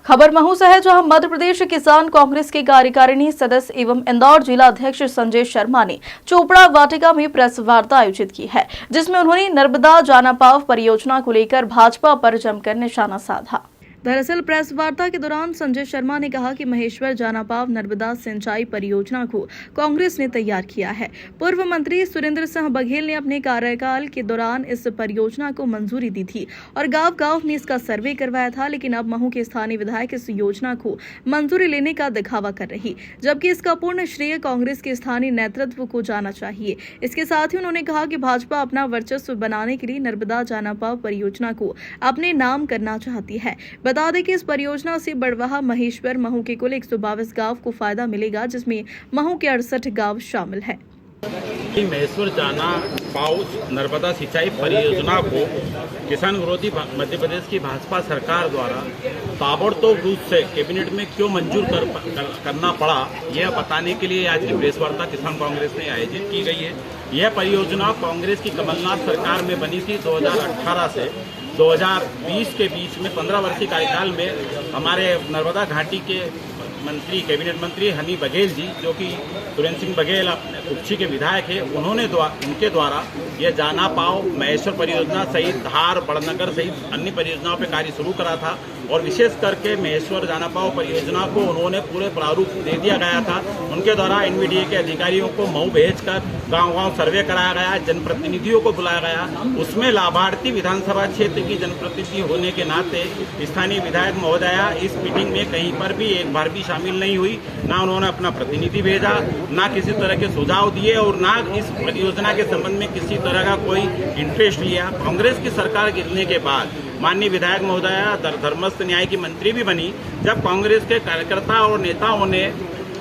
खबर महू से है, जहां मध्य प्रदेश किसान कांग्रेस के कार्यकारिणी सदस्य एवं इंदौर जिला अध्यक्ष संजय शर्मा ने चोपड़ा वाटिका में प्रेस वार्ता आयोजित की है, जिसमें उन्होंने नर्मदा जानापाव परियोजना को लेकर भाजपा पर जमकर निशाना साधा। दरअसल प्रेस वार्ता के दौरान संजय शर्मा ने कहा कि महेश्वर जानापाव नर्मदा सिंचाई परियोजना को कांग्रेस ने तैयार किया है। पूर्व मंत्री सुरेंद्र सिंह बघेल ने अपने कार्यकाल के दौरान इस परियोजना को मंजूरी दी थी और गांव-गांव में इसका सर्वे करवाया था, लेकिन अब महू के स्थानीय विधायक इस योजना को मंजूरी लेने का दिखावा कर रही, जबकि इसका पूर्ण श्रेय कांग्रेस के स्थानीय नेतृत्व को जाना चाहिए। इसके साथ ही उन्होंने कहा कि भाजपा अपना वर्चस्व बनाने के लिए नर्मदा जानापाव परियोजना को अपने नाम करना चाहती है। बता दें कि इस परियोजना से बड़वाहा महेश्वर महू के कुल 122 गांव को फायदा मिलेगा, जिसमें महू के 68 गांव शामिल हैं। महेश्वर जानापाव नर्मदा सिंचाई परियोजना को किसान विरोधी मध्य प्रदेश की भाजपा सरकार द्वारा ताबड़तोड़ रूप से कैबिनेट में क्यों मंजूर करना पड़ा, यह बताने के लिए आज की प्रेस वार्ता किसान कांग्रेस ने आयोजित की गई है। यह परियोजना कांग्रेस की कमलनाथ सरकार में बनी थी 2018 से 2020 के बीच में 15 वर्षीय कार्यकाल में हमारे नर्मदा घाटी के मंत्री कैबिनेट मंत्री हनी बघेल जी, जो कि सुरेंद्र सिंह बघेल कुक्षी के विधायक है, उनके द्वारा यह जानापाव महेश्वर परियोजना सहित धार बड़नगर सहित अन्य परियोजनाओं पर कार्य शुरू करा था और विशेष करके महेश्वर जानापाव परियोजना को उन्होंने पूरे प्रारूप दे दिया गया था। उनके द्वारा एनवीडीए के अधिकारियों को मऊ भेजकर गांव-गांव सर्वे कराया गया, जनप्रतिनिधियों को बुलाया गया। उसमें लाभार्थी विधानसभा क्षेत्र की जनप्रतिनिधि होने के नाते स्थानीय विधायक महोदया इस मीटिंग में कहीं पर भी एक बार भी शामिल नहीं हुई, ना उन्होंने अपना प्रतिनिधि भेजा, ना किसी तरह के सुझाव दिए और ना इस परियोजना के संबंध में किसी तरह का कोई इंटरेस्ट लिया। कांग्रेस की सरकार गिरने के बाद माननीय विधायक महोदया धर्मस्थ न्याय की मंत्री भी बनी, जब कांग्रेस के कार्यकर्ता और नेताओं ने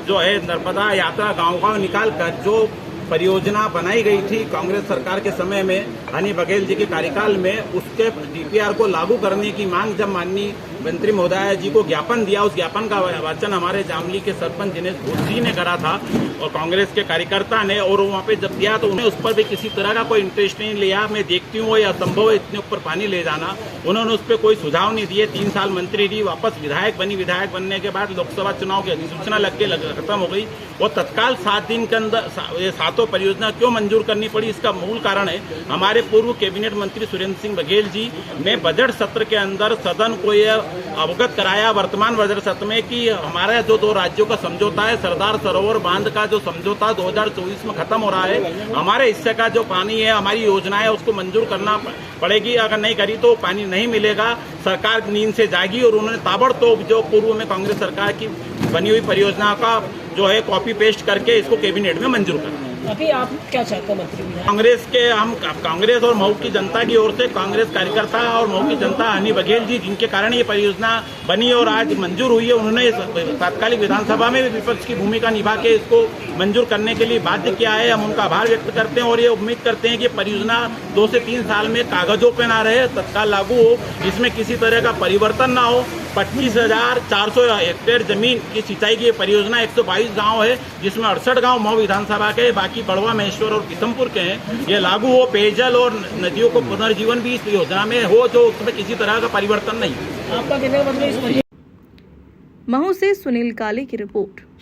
जो है नर्मदा यात्रा गांव-गांव निकाल कर जो परियोजना बनाई गई थी कांग्रेस सरकार के समय में हनी बघेल जी के कार्यकाल में, उसके डीपीआर को लागू करने की मांग जब माननीय मंत्री महोदया जी को ज्ञापन दिया, उस ज्ञापन का वाचन हमारे जामली के सरपंच दिनेश घोष जी ने करा था और कांग्रेस के कार्यकर्ता ने, और वहाँ पे जब दिया तो उन्हें उस पर भी किसी तरह का कोई इंटरेस्ट नहीं लिया। मैं देखती हूँ यह असंभव है इतने ऊपर पानी ले जाना। उन्होंने उस पर कोई सुझाव नहीं दिए। 3 साल मंत्री रही, वापस विधायक बनी। विधायक बनने के बाद लोकसभा चुनाव की अधिसूचना लग के खत्म हो गई और तत्काल 7 दिन के अंदर ये सातों परियोजना क्यों मंजूर करनी पड़ी, इसका मूल कारण है हमारे पूर्व कैबिनेट मंत्री सुरेंद्र सिंह बघेल जी ने बजट सत्र के अंदर सदन को यह अवगत कराया वर्तमान बजट सत्र में कि हमारा जो 2 राज्यों का समझौता है, सरदार सरोवर बांध का जो समझौता 2024 में खत्म हो रहा है, हमारे हिस्से का जो पानी है, हमारी योजना है, उसको मंजूर करना पड़ेगी। अगर नहीं करी तो पानी नहीं मिलेगा, सरकार नींद से जागी। और उन्होंने ताबड़तोड़ जो पूर्व में कांग्रेस सरकार की बनी हुई परियोजना का जो है कॉपी पेस्ट करके इसको कैबिनेट में मंजूर करना। अभी आप क्या चाहते हैं मंत्री? कांग्रेस के हम कांग्रेस और मऊ की जनता की ओर से कांग्रेस कार्यकर्ता और मऊ की जनता हनी बघेल जी, जिनके कारण ये परियोजना बनी और आज मंजूर हुई है, उन्होंने तात्कालिक विधानसभा में विपक्ष की भूमिका निभा के इसको मंजूर करने के लिए बाध्य किया है। हम उनका आभार व्यक्त करते हैं और ये उम्मीद करते हैं कि परियोजना 2 से 3 साल में कागजों पे ना रहे, तत्काल लागू हो, इसमें किसी तरह का परिवर्तन ना हो। 25,400 हेक्टेयर जमीन की सिंचाई की परियोजना 122 गांव है, जिसमें 68 गांव मऊ विधानसभा के, बाकी बड़वा महेश्वर और किशनपुर के हैं। ये लागू हो, पेयजल और नदियों को पुनर्जीवन भी इस योजना में हो, जो उसमें किसी तरह का परिवर्तन नहीं। आपका कहने का मतलब इस महू से सुनील काले की रिपोर्ट।